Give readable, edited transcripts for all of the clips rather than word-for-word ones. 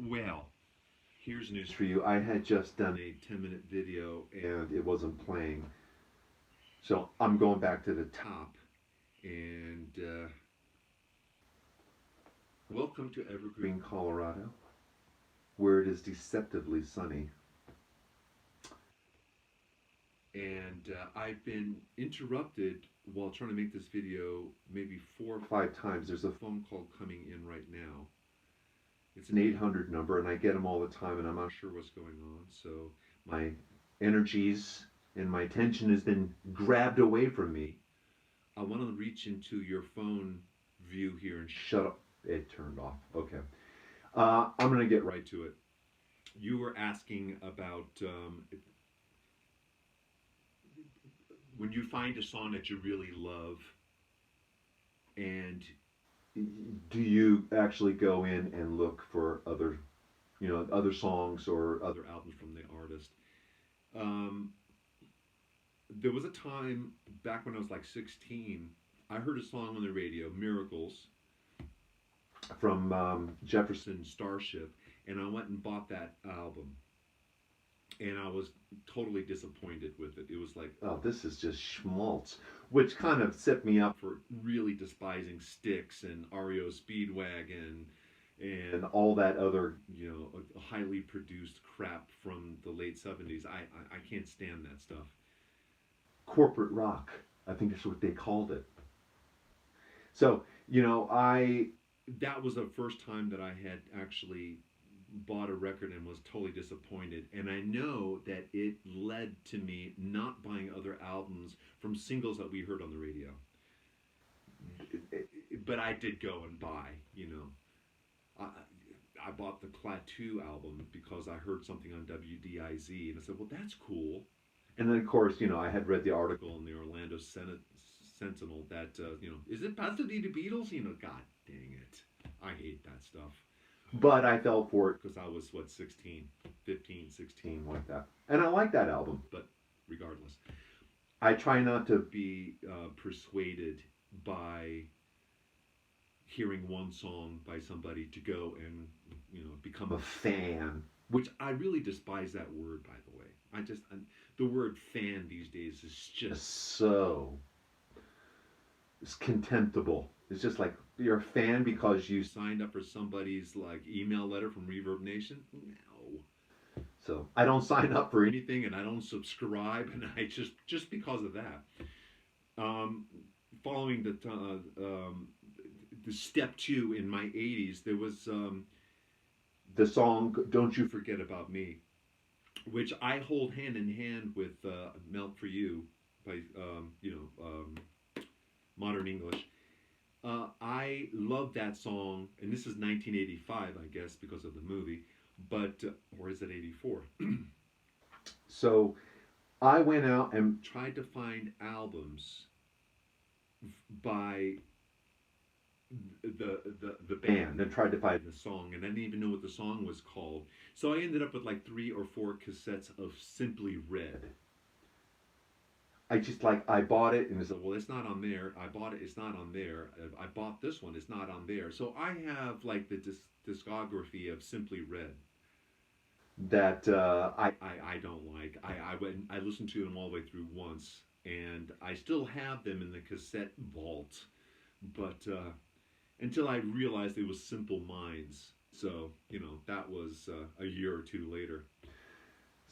Well, here's news for you. I had just done a 10-minute video and it wasn't playing. So I'm going back to the top. And welcome to Evergreen, Colorado, where it is deceptively sunny. And I've been interrupted while trying to make this video maybe 4 or 5 times. There's a phone call coming in right now. It's an 800 number, and I get them all the time, and I'm not sure what's going on. So my energies and my attention has been grabbed away from me. I want to reach into your phone view here and shut up. It turned off. Okay. I'm going to get right to it. You were asking about when you find a song that you really love, and do you actually go in and look for other songs or other albums from the artist? Um, there was a time back when I was like 16, I heard a song on the radio, Miracles, from Jefferson Starship, and I went and bought that album. And I was totally disappointed with it. It was like, oh, this is just schmaltz, which kind of set me up for really despising Styx and REO Speedwagon and all that other, highly produced crap from the late 70s. I can't stand that stuff. Corporate rock, I think that's what they called it. So, that was the first time that I had actually bought a record and was totally disappointed. And I know that it led to me not buying other albums from singles that we heard on the radio. But I did go and buy, I bought the Klaatu album because I heard something on WDIZ and I said, well, that's cool. And then, of course, I had read the article in the Orlando Sentinel that, is it possibly the Beatles? God dang it. I hate that stuff. But I fell for it because I was, 16, 15, 16, like that. And I like that album, but regardless. I try not to be persuaded by hearing one song by somebody to go and, become a fan, which I really despise that word, by the way. The word fan these days is just so, it's contemptible. It's just like, you're a fan because you signed up for somebody's email letter from Reverb Nation? No. So I don't sign up for anything and I don't subscribe, and I just because of that. Following the step 2 in my 80s, there was the song "Don't You Forget About Me," which I hold hand in hand with "Melt for You" by Modern English. I love that song, and this is 1985, I guess, because of the movie, but, or is it 84? So I went out and tried to find albums by the band and tried to find the song, and I didn't even know what the song was called. So I ended up with 3 or 4 cassettes of Simply Red. I bought it and I said, well, it's not on there. I bought it, it's not on there. I bought this one, it's not on there. So I have the discography of Simply Red that I don't like. I listened to them all the way through once, and I still have them in the cassette vault. But until I realized it was Simple Minds. So, that was a year or 2 later.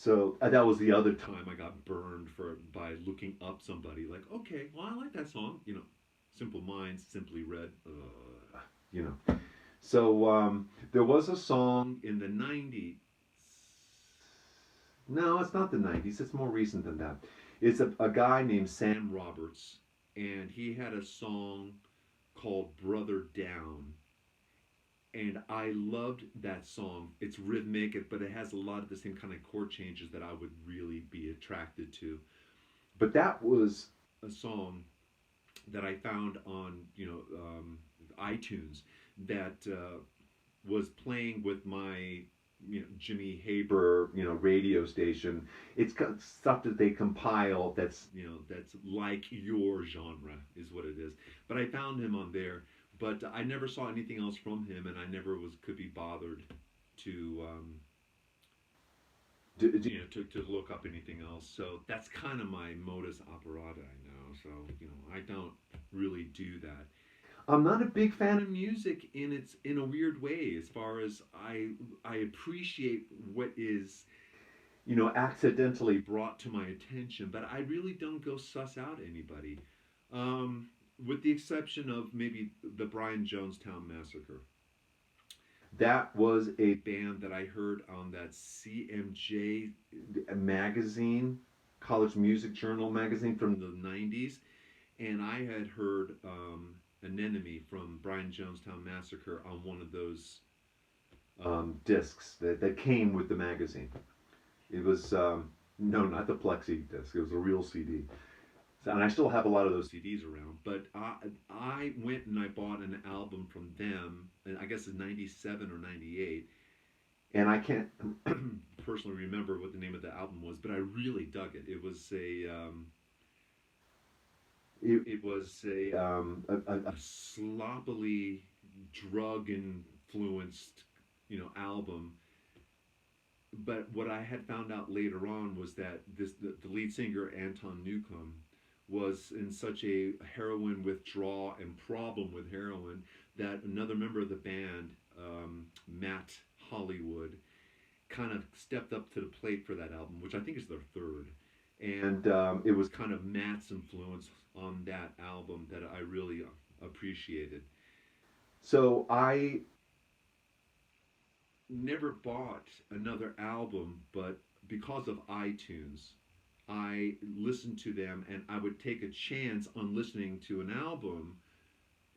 So that was the other time I got burned by looking up somebody. Okay, well, I like that song. Simple Minds, Simply Red. So there was a song in the 90s. No, it's not the 90s. It's more recent than that. It's a guy named Sam Roberts, and he had a song called Brother Down. And I loved that song. It's rhythmic, but it has a lot of the same kind of chord changes that I would really be attracted to. But that was a song that I found on, iTunes that was playing with my, Jimmy Haber, radio station. It's got stuff that they compile that's like your genre is what it is. But I found him on there. But I never saw anything else from him, and I never could be bothered to to look up anything else. So that's kind of my modus operandi now. So I don't really do that. I'm not a big fan of music in a weird way. As far as I appreciate what is accidentally brought to my attention, but I really don't go suss out anybody. Um, with the exception of maybe the Brian Jonestown Massacre. That was a band that I heard on that CMJ magazine, College Music Journal magazine from the 90s. And I had heard Anemone from Brian Jonestown Massacre on one of those discs that came with the magazine. It was, no, not the Plexi disc, it was a real CD. So, and I still have a lot of those CDs around. But I went and I bought an album from them, and I guess it's '97 or '98. And I can't personally remember what the name of the album was, but I really dug it. It was a sloppily drug influenced album. But what I had found out later on was that the lead singer Anton Newcomb was in such a heroin withdrawal and problem with heroin that another member of the band, Matt Hollywood, kind of stepped up to the plate for that album, which I think is their third. And it was kind of Matt's influence on that album that I really appreciated. So I never bought another album, but because of iTunes, I listened to them and I would take a chance on listening to an album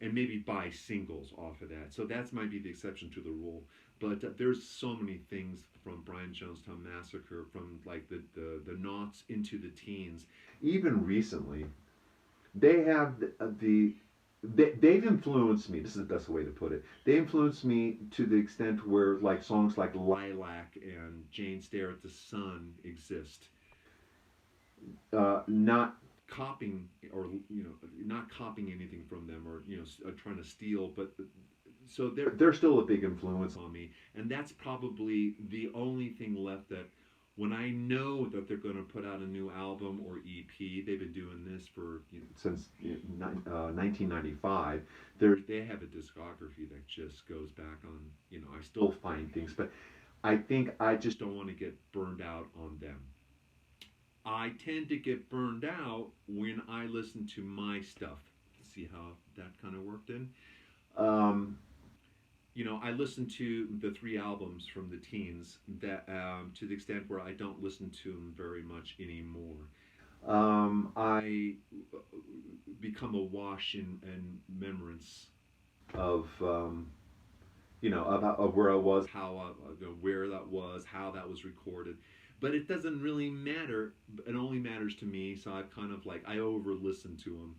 and maybe buy singles off of that. So that's might be the exception to the rule. But there's so many things from Brian Jonestown Massacre, from like the noughts into the teens. Even recently, they have they've influenced me. This is the best way to put it. They influenced me to the extent where like songs like Lilac and Jane Stare at the Sun exist. Not copying or not copying anything from them or trying to steal, but so they're still a big influence on me, and that's probably the only thing left that when I know that they're going to put out a new album or EP. They've been doing this for since 1995. They have a discography that just goes back on. I still find things, but I think I just don't want to get burned out on them. I tend to get burned out when I listen to my stuff. See how that kind of worked in? Um, I listen to the three albums from the teens that to the extent where I don't listen to them very much anymore. I become awash in remembrance of of where I was, how where that was, how that was recorded. But it doesn't really matter. It only matters to me. So I've kind of like I over listen to them.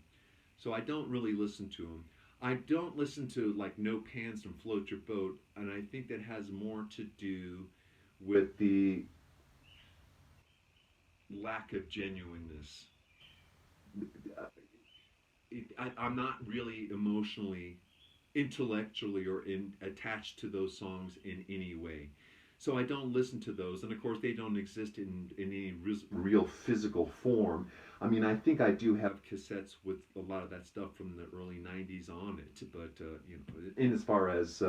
So I don't really listen to them. I don't listen to like No Pants and Float Your Boat, and I think that has more to do with the lack of genuineness. I'm not really emotionally, intellectually, or attached to those songs in any way. So I don't listen to those, and of course they don't exist in any real physical form. I mean, I think I do have cassettes with a lot of that stuff from the early '90s on it, but in as far as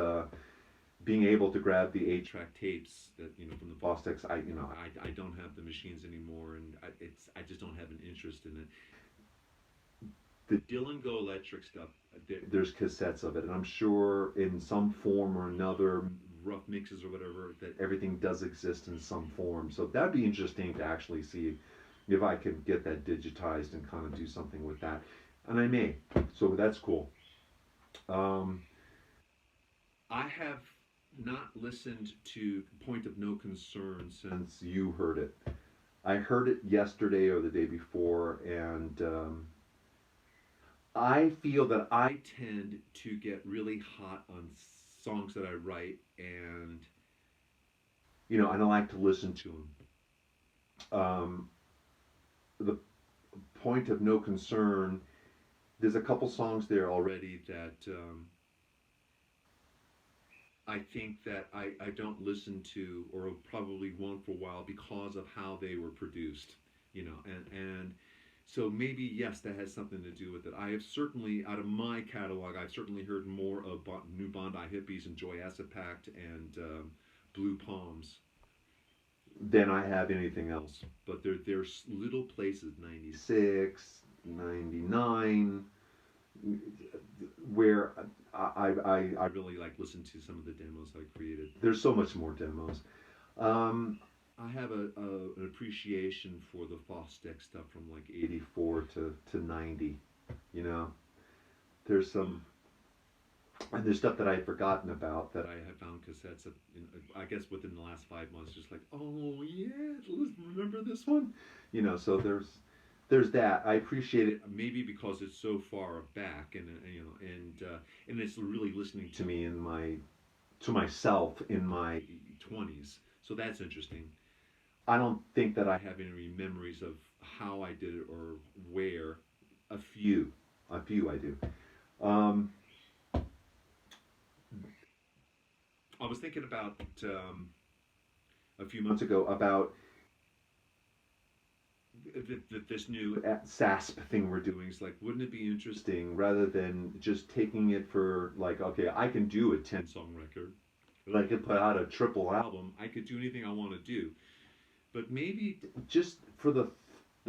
being able to grab the 8-track tapes that from the Fostex, I don't have the machines anymore, and I just don't have an interest in it. The Dylan Go Electric stuff, there's cassettes of it, and I'm sure in some form or another, rough mixes or whatever, that everything does exist in some form. So that'd be interesting to actually see if I could get that digitized and kind of do something with that. And I may. So that's cool. Um, I have not listened to Point of No Concern since you heard it. I heard it yesterday or the day before, and I feel that I tend to get really hot on songs that I write, and and I like to listen to them. The Point of No Concern. There's a couple songs there already that I think that I don't listen to, or probably won't for a while, because of how they were produced, and so maybe yes, that has something to do with it. I have certainly, out of my catalog, I've certainly heard more of New Bondi Hippies and Joy Acid Pact and Blue Palms than I have anything else. But there's little places, 96, 99, where I really like listen to some of the demos I created. There's so much more demos. Um, I have an appreciation for the Fostek stuff from like 84 to 90. You know, there's some, and there's stuff that I had forgotten about that I have found cassettes of, I guess within the last 5 months, just like, oh yeah, remember this one? So there's that. I appreciate it maybe because it's so far back, and it's really listening to me to myself in my 20s. So that's interesting. I don't think that I have any memories of how I did it or where. A few I do. Um, I was thinking about a few months ago about this new SASP thing we're doing. It's like, wouldn't it be interesting rather than just taking it for like, okay, I can do a 10-song record, but I could put out a triple album. I could do anything I want to do, but maybe just for the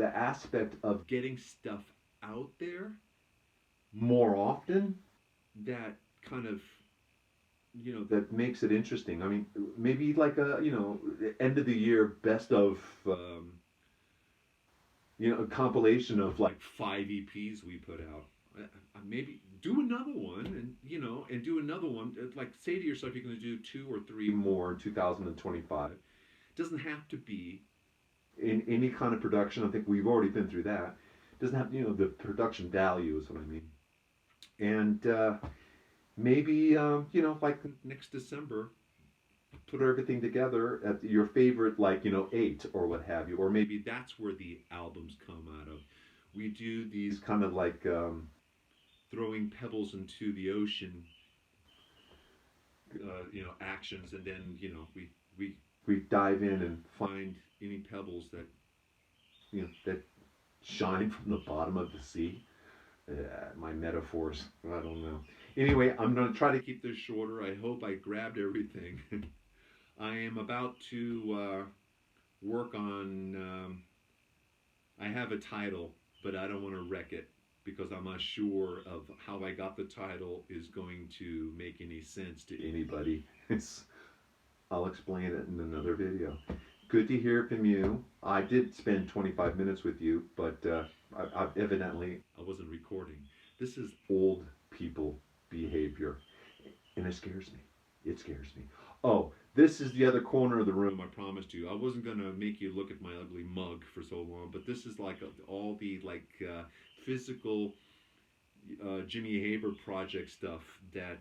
aspect of getting stuff out there more often, that kind of that makes it interesting. I mean, maybe like a end of the year best of a compilation of like 5 EPs we put out. Maybe do another one, and do another one. Like, say to yourself, you're going to do 2 or 3 more in 2025. It doesn't have to be in any kind of production. I think we've already been through that. It doesn't have the production value is what I mean. And maybe like next December, put everything together at your favorite, like 8 or what have you, or maybe that's where the albums come out of. We do these kind of like throwing pebbles into the ocean, actions, and then we dive in and find any pebbles that shine from the bottom of the sea. My metaphors, I don't know. Anyway, I'm going to try to keep this shorter. I hope I grabbed everything. I am about to work on. I have a title, but I don't want to wreck it because I'm not sure of how I got the title is going to make any sense to anybody. I'll explain it in another video. Good to hear from you. I did spend 25 minutes with you, but evidently I wasn't recording. This is old people behavior, and it scares me. It scares me. Oh, this is the other corner of the room. I promised you. I wasn't gonna make you look at my ugly mug for so long, but this is like all the physical Jimmy Haber project stuff that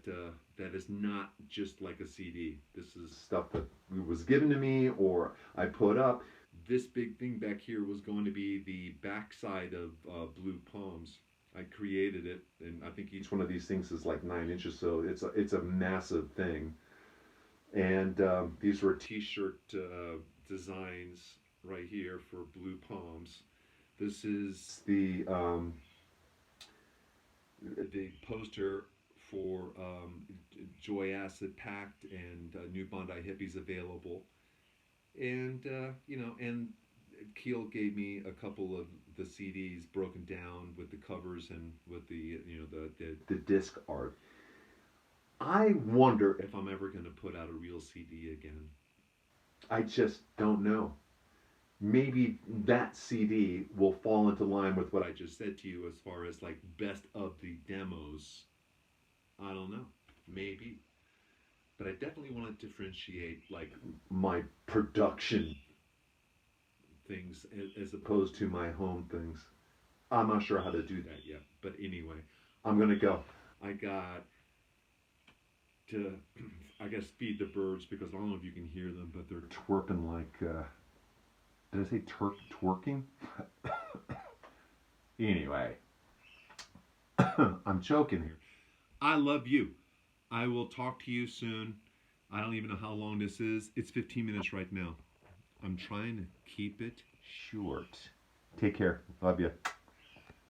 is not just like a CD. This is stuff that was given to me or I put up. This big thing back here was going to be the backside of Blue Palms. I created it, and I think each one of these things is like 9 inches, so it's a massive thing. And these were T-shirt designs right here for Blue Palms. This is the poster for Joy Acid Pact and New Bondi Hippies available. And and Keel gave me a couple of the CDs broken down with the covers and with the the disc art. I wonder if I'm ever going to put out a real CD again. I just don't know. Maybe that CD will fall into line with what I just said to you as far as like best of the demos. I don't know. Maybe. But I definitely want to differentiate like my production things as opposed to my home things. I'm not sure how to do that yet. But anyway, I'm going to go. I got to, I guess, feed the birds because I don't know if you can hear them, but they're twerping like, did I say twerking? Anyway, I'm joking here. I love you. I will talk to you soon. I don't even know how long this is. It's 15 minutes right now. I'm trying to keep it short. Take care. Love you.